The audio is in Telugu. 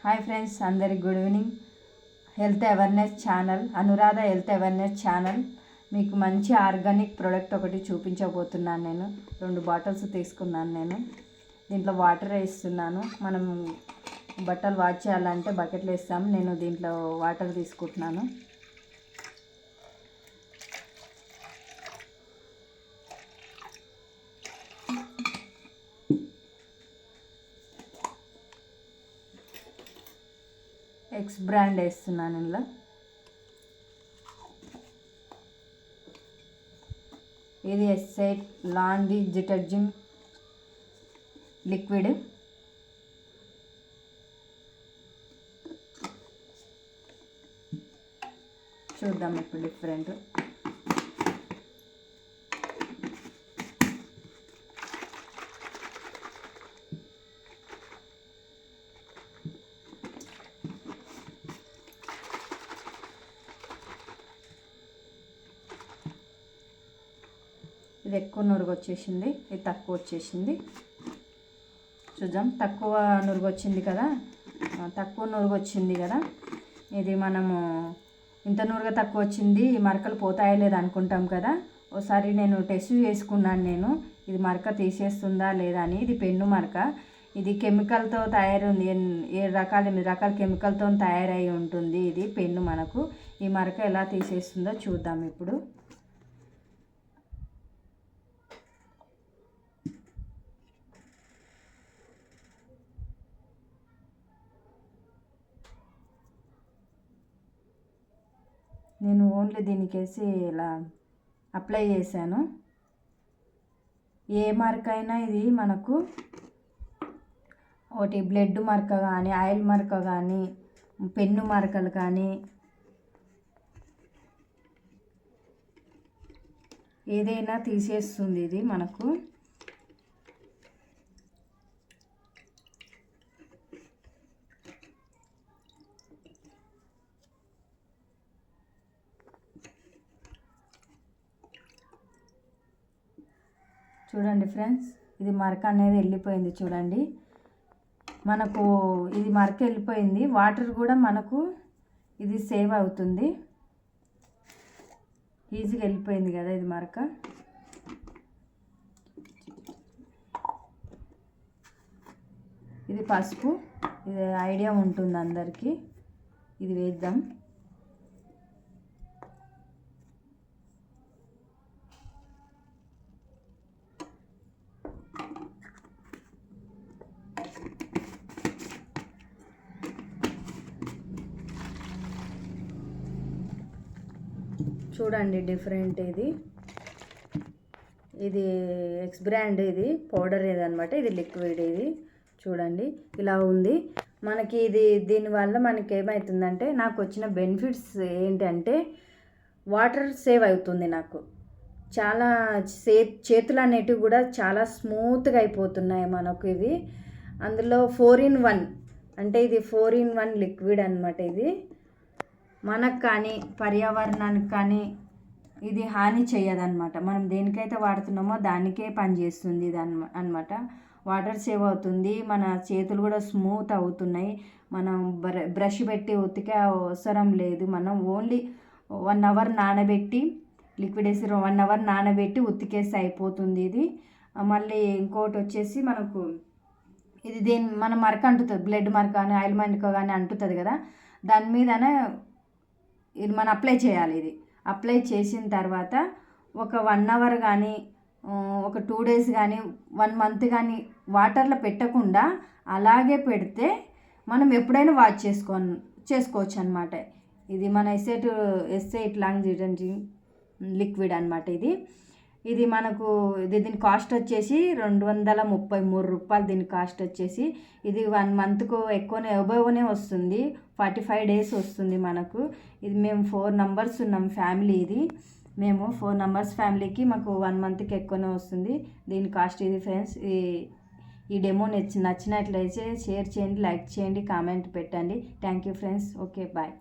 హాయ్ ఫ్రెండ్స్, అందరికి good evening. Health awareness channel, Anuradha health awareness channel మీకు మంచి ఆర్గానిక్ ప్రోడక్ట్ ఒకటి చూపించబోతున్నాను. నేను 2 బాటిల్స్ తీసుకున్నాను. నేను దీంట్లో వాటర్ వేస్తున్నాను. మనం బట్టలు వాష్ చేయాలంటే బకెట్లు వేస్తాము. నేను దీంట్లో వాటర్ తీసుకుంటున్నాను. ఎక్స్ బ్రాండ్ వేస్తున్నాను. ఇందులో ఇది ఎస్ఐట్ లాండ్రీ డిటర్జెంట్ లిక్విడ్. చూద్దాం ఇప్పుడు డిఫరెంట్. ఇది ఎక్కువ నురుగు వచ్చేసింది, ఇది తక్కువ వచ్చేసింది. చూద్దాం. తక్కువ నురుగు వచ్చింది కదా, ఇది మనము ఇంత నురుగు తక్కువ వచ్చింది, మరకలు పోతాయో లేదా అనుకుంటాం కదా. ఒకసారి నేను టెస్ట్ చేసుకున్నాను. నేను ఇది మరక తీసేస్తుందా లేదా అని. ఇది పెన్ను మరక. ఇది కెమికల్తో తయారైంది, 8 రకాల కెమికల్తో తయారై ఉంటుంది. ఇది పెన్ను. మనకు ఈ మరక ఎలా తీసేస్తుందో చూద్దాం ఇప్పుడు. నేను ఓన్లీ దీనికేసి ఇలా అప్లై చేశాను. ఏ మార్క్ అయినా ఇది మనకు ఒకటి బ్లడ్ మార్క కానీ, ఆయిల్ మార్క కానీ, పెన్ను మార్కలు కానీ ఏదైనా తీసేస్తుంది ఇది మనకు. చూడండి ఫ్రెండ్స్, ఇది మరక అనేది వెళ్ళిపోయింది. చూడండి, మనకు ఇది మరక వెళ్ళిపోయింది. వాటర్ కూడా మనకు ఇది సేవ్ అవుతుంది. ఈజీగా వెళ్ళిపోయింది కదా ఇది మరక. ఇది పసుపు, ఇది ఐడియా ఉంటుంది అందరికీ. ఇది వేద్దాం. చూడండి డిఫరెంట్. ఇది ఎక్స్ బ్రాండ్, ఇది పౌడర్ ఏదన్నమాట, ఇది లిక్విడ్. ఇది చూడండి ఇలా ఉంది మనకి. దీనివల్ల మనకి ఏమవుతుందంటే, నాకు వచ్చిన బెనిఫిట్స్ ఏంటంటే, వాటర్ సేవ్ అవుతుంది నాకు. చాలా చేతులు అనేటివి కూడా చాలా స్మూత్గా అయిపోతున్నాయి మనకు ఇవి. అందులో 4-in-1 అంటే ఇది 4-in-1 లిక్విడ్ అనమాట. ఇది మనకు కానీ పర్యావరణానికి కానీ ఇది హాని చేయదన్నమాట. మనం దేనికైతే వాడుతున్నామో దానికే పనిచేస్తుంది ఇది అనమాట. వాటర్ సేవ్ అవుతుంది, మన చేతులు కూడా స్మూత్ అవుతున్నాయి. మనం బ్రష్ పెట్టి ఉతికే అవసరం లేదు. మనం ఓన్లీ 1 అవర్ నానబెట్టి, లిక్విడ్ వేసి 1 అవర్ నానబెట్టి ఉతికేసి అయిపోతుంది ఇది. మళ్ళీ ఇంకోటి వచ్చేసి మనకు ఇది మన మరక అంటుతుంది, బ్లడ్ మరక కానీ ఆయిల్ మరక కానీ అంటుతుంది కదా, దాని మీదనే ఇది మనం అప్లై చేయాలి. ఇది అప్లై చేసిన తర్వాత ఒక 1 అవర్ కానీ, ఒక 2 డేస్ కానీ, 1 మంత్ కానీ వాటర్లో పెట్టకుండా అలాగే పెడితే మనం ఎప్పుడైనా వాష్ చేసుకోవచ్చు అనమాట. ఇది మన ఎస్ఐట్ లాంగ్ డిటర్జెంట్ లిక్విడ్ అనమాట. ఇది మనకు దీని కాస్ట్ వచ్చేసి 233 రూపాయలు. దీని కాస్ట్ వచ్చేసి ఇది 1 మంత్కు ఎక్కువనే అబోవ్నే వస్తుంది. 45 డేస్ వస్తుంది మనకు. ఇది మేము 4 మెంబర్స్ ఉన్నాం ఫ్యామిలీ. మేము 4 మెంబర్స్ ఫ్యామిలీకి మాకు 1 మంత్కి ఎక్కువనే వస్తుంది. దీని కాస్ట్ ఇది ఫ్రెండ్స్. ఈ డెమో నచ్చినట్లయితే షేర్ చేయండి, లైక్ చేయండి, కామెంట్ పెట్టండి. Thank you friends. Okay, bye.